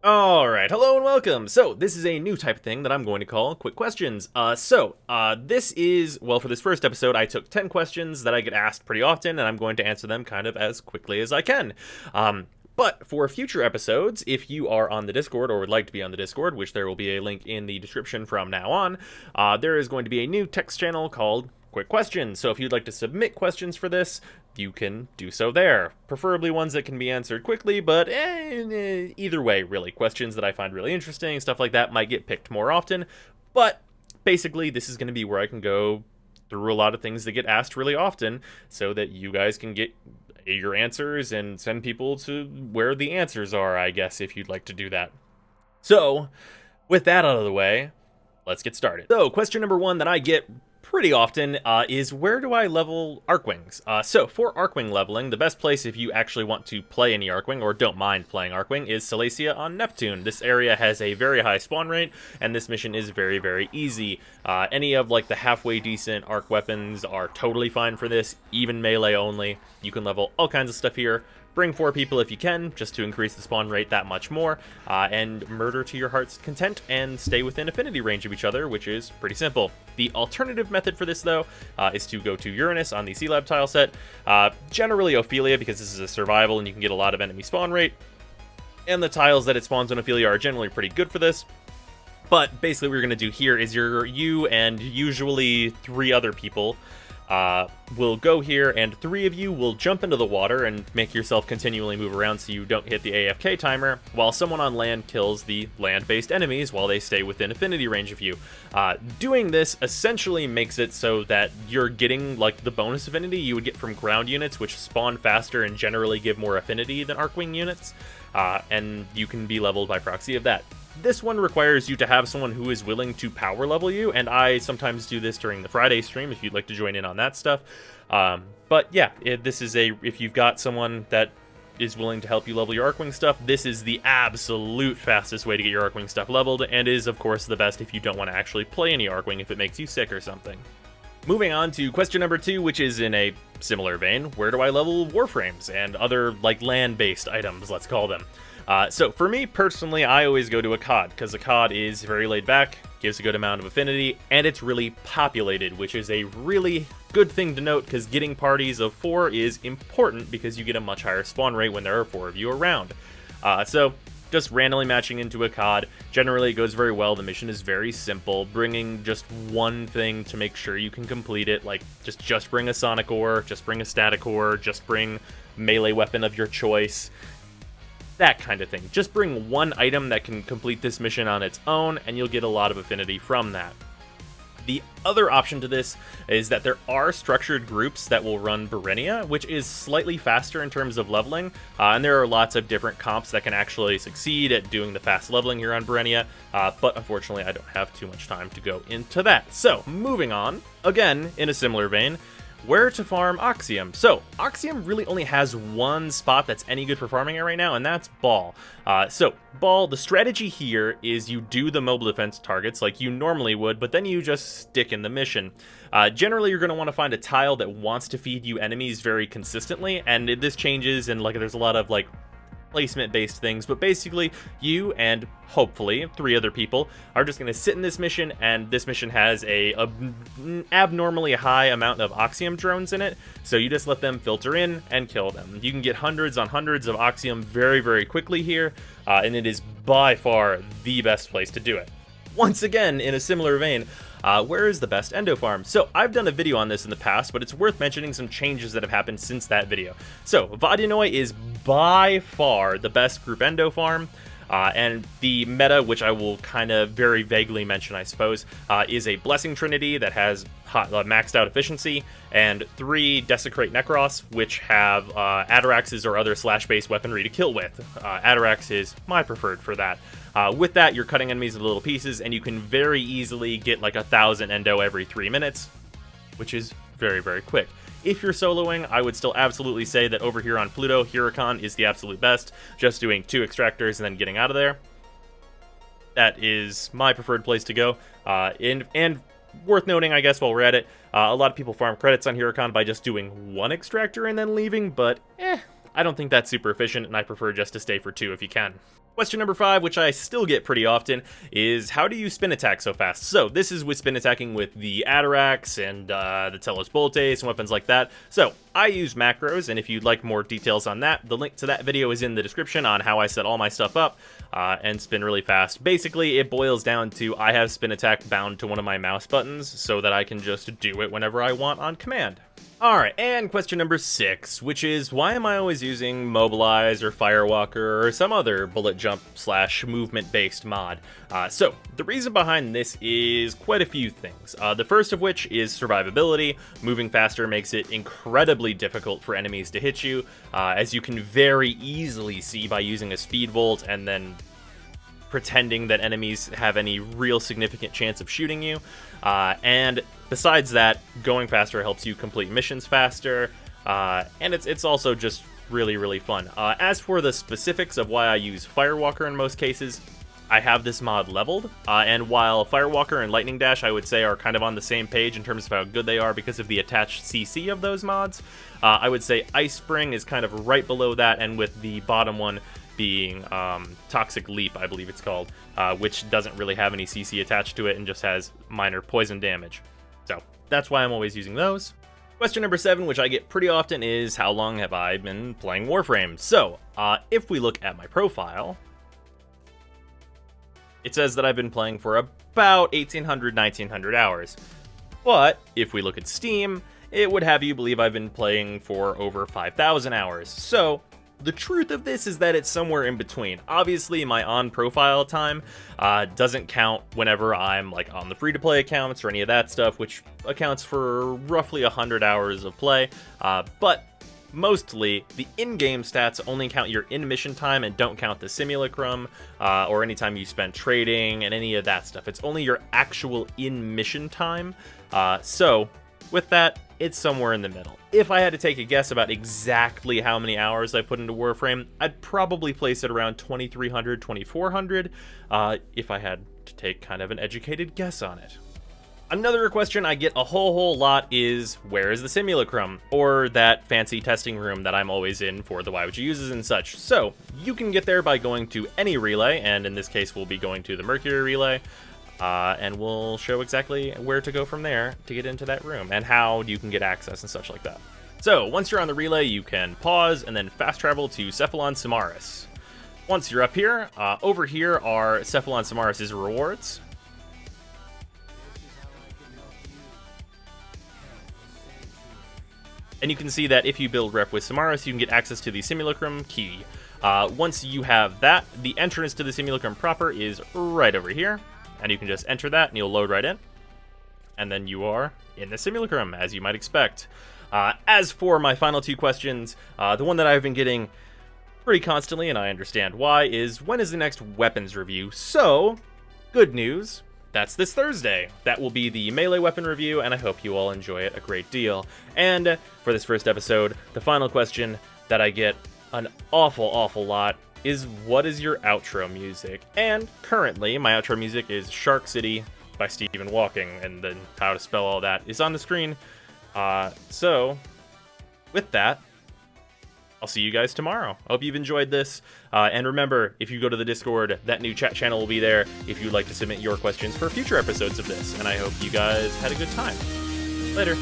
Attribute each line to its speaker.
Speaker 1: Alright, hello and welcome! So, this is a new type of thing that I'm going to call Quick Questions. This is, well, for this first episode, I took 10 questions that I get asked pretty often, and I'm going to answer them kind of as quickly as I can. But for future episodes, if you are on the Discord or would like to be on the Discord, which there will be a link in the description from now on, there is going to be a new text channel called Quick Questions. So if you'd like to submit questions for this, you can do so there. Preferably ones that can be answered quickly, but either way, really. Questions that I find really interesting, stuff like that, might get picked more often. But basically, this is going to be where I can go through a lot of things that get asked really often so that you guys can get your answers and send people to where the answers are, I guess, if you'd like to do that. So, with that out of the way, let's get started. So, question number one that I get pretty often is where do I level Archwings? So for Archwing leveling, the best place if you actually want to play any Archwing or don't mind playing Archwing is Silesia on Neptune. This area has a very high spawn rate, and this mission is very, very easy. Any of like the halfway decent Arc weapons are totally fine for this, even melee only. You can level all kinds of stuff here. Bring 4 people if you can, just to increase the spawn rate that much more, and murder to your heart's content and stay within affinity range of each other, which is pretty simple. The alternative method for this, though, is to go to Uranus on the C-Lab tile set, generally Ophelia, because this is a survival and you can get a lot of enemy spawn rate, and the tiles that it spawns on Ophelia are generally pretty good for this. But basically what we're going to do here is you and usually 3 other people will go here, and 3 of you will jump into the water and make yourself continually move around so you don't hit the AFK timer, while someone on land kills the land-based enemies while they stay within affinity range of you. Doing this essentially makes it so that you're getting like the bonus affinity you would get from ground units, which spawn faster and generally give more affinity than Archwing units, and you can be leveled by proxy of that. This one requires you to have someone who is willing to power level you, and I sometimes do this during the Friday stream if you'd like to join in on that stuff. But yeah, if you've got someone that is willing to help you level your Archwing stuff, this is the absolute fastest way to get your Archwing stuff leveled, and is of course the best if you don't want to actually play any Archwing if it makes you sick or something. Moving on to question number 2, which is in a similar vein, where do I level Warframes and other like land-based items, let's call them. So for me personally, I always go to a COD, because a COD is very laid back, gives a good amount of affinity, and it's really populated, which is a really good thing to note, because getting parties of 4 is important because you get a much higher spawn rate when there are 4 of you around. So just randomly matching into a COD, generally it goes very well. The mission is very simple, bringing just one thing to make sure you can complete it, like just bring a Sonic Ore, just bring a Static Ore, just bring melee weapon of your choice. That kind of thing. Just bring one item that can complete this mission on its own, and you'll get a lot of affinity from that. The other option to this is that there are structured groups that will run Berenia, which is slightly faster in terms of leveling, and there are lots of different comps that can actually succeed at doing the fast leveling here on Berenia, but unfortunately I don't have too much time to go into that. So, moving on, again, in a similar vein, where to farm Oxium. So, Oxium really only has one spot that's any good for farming it right now, and that's Ball. Ball, the strategy here is you do the mobile defense targets like you normally would, but then you just stick in the mission. Generally, you're going to want to find a tile that wants to feed you enemies very consistently, and this changes, and there's a lot of placement-based things, but basically you and hopefully 3 other people are just going to sit in this mission, and this mission has a abnormally high amount of Oxium drones in it, so you just let them filter in and kill them. You can get hundreds on hundreds of Oxium very, very quickly here, and it is by far the best place to do it. Once again, in a similar vein, where is the best Endo farm? So I've done a video on this in the past, but it's worth mentioning some changes that have happened since that video. So Vodyanoi is by far the best group Endo farm, and the meta, which I will kind of very vaguely mention, I suppose, is a Blessing Trinity that has maxed out efficiency, and 3 Desecrate Necros, which have Ataraxes or other slash-based weaponry to kill with. Atarax is my preferred for that. With that, you're cutting enemies into little pieces, and you can very easily get like 1,000 Endo every 3 minutes, which is very, very quick. If you're soloing, I would still absolutely say that over here on Pluto, Huracan is the absolute best, just doing 2 extractors and then getting out of there. That is my preferred place to go. And worth noting, I guess, while we're at it, a lot of people farm credits on Huracan by just doing 1 extractor and then leaving, but I don't think that's super efficient, and I prefer just to stay for 2 if you can. Question number 5, which I still get pretty often, is how do you spin attack so fast? So this is with spin attacking with the Atarax and the Telos Boltes and weapons like that. So I use macros, and if you'd like more details on that, the link to that video is in the description on how I set all my stuff up and spin really fast. Basically, it boils down to I have spin attack bound to one of my mouse buttons so that I can just do it whenever I want on command. Alright, and question number 6, which is, why am I always using Mobilize or Firewalker or some other bullet jump / movement based mod? So, the reason behind this is quite a few things. The first of which is survivability. Moving faster makes it incredibly difficult for enemies to hit you, as you can very easily see by using a speed volt and then pretending that enemies have any real significant chance of shooting you. And besides that, going faster helps you complete missions faster, and it's also just really fun. As for the specifics of why I use Firewalker in most cases, I have this mod leveled, and while Firewalker and Lightning Dash I would say are kind of on the same page in terms of how good they are because of the attached CC of those mods, I would say Ice Spring is kind of right below that, and with the bottom one being Toxic Leap, I believe it's called, which doesn't really have any CC attached to it and just has minor poison damage. So that's why I'm always using those. Question number 7, which I get pretty often, is how long have I been playing Warframe? So if we look at my profile, it says that I've been playing for about 1900 hours. But if we look at Steam, it would have you believe I've been playing for over 5,000 hours. So the truth of this is that it's somewhere in between. Obviously, my on-profile time doesn't count whenever I'm like on the free-to-play accounts or any of that stuff, which accounts for roughly 100 hours of play. But mostly, the in-game stats only count your in-mission time and don't count the Simulacrum or any time you spent trading and any of that stuff. It's only your actual in-mission time. So with that, it's somewhere in the middle. If I had to take a guess about exactly how many hours I put into Warframe, I'd probably place it around 2,300, 2,400, if I had to take kind of an educated guess on it. Another question I get a whole lot is, where is the Simulacrum? Or that fancy testing room that I'm always in for the Why Would You Uses and such. So, you can get there by going to any relay, and in this case we'll be going to the Mercury relay. And we'll show exactly where to go from there to get into that room, and how you can get access and such like that. So, once you're on the relay, you can pause and then fast travel to Cephalon Samaris. Once you're up here, over here are Cephalon Samaris' rewards. And you can see that if you build rep with Samaris, you can get access to the Simulacrum key. Once you have that, the entrance to the Simulacrum proper is right over here. And you can just enter that and you'll load right in. And then you are in the Simulacrum, as you might expect. As for my final 2 questions, the one that I've been getting pretty constantly, and I understand why, is when is the next weapons review? So, good news, that's this Thursday. That will be the melee weapon review, and I hope you all enjoy it a great deal. And for this first episode, the final question that I get an awful lot is, what is your outro music? And currently, my outro music is Shark City by Stephen Walking, and then how to spell all that is on the screen. So, with that, I'll see you guys tomorrow. I hope you've enjoyed this, and remember, if you go to the Discord, that new chat channel will be there if you'd like to submit your questions for future episodes of this, and I hope you guys had a good time. Later.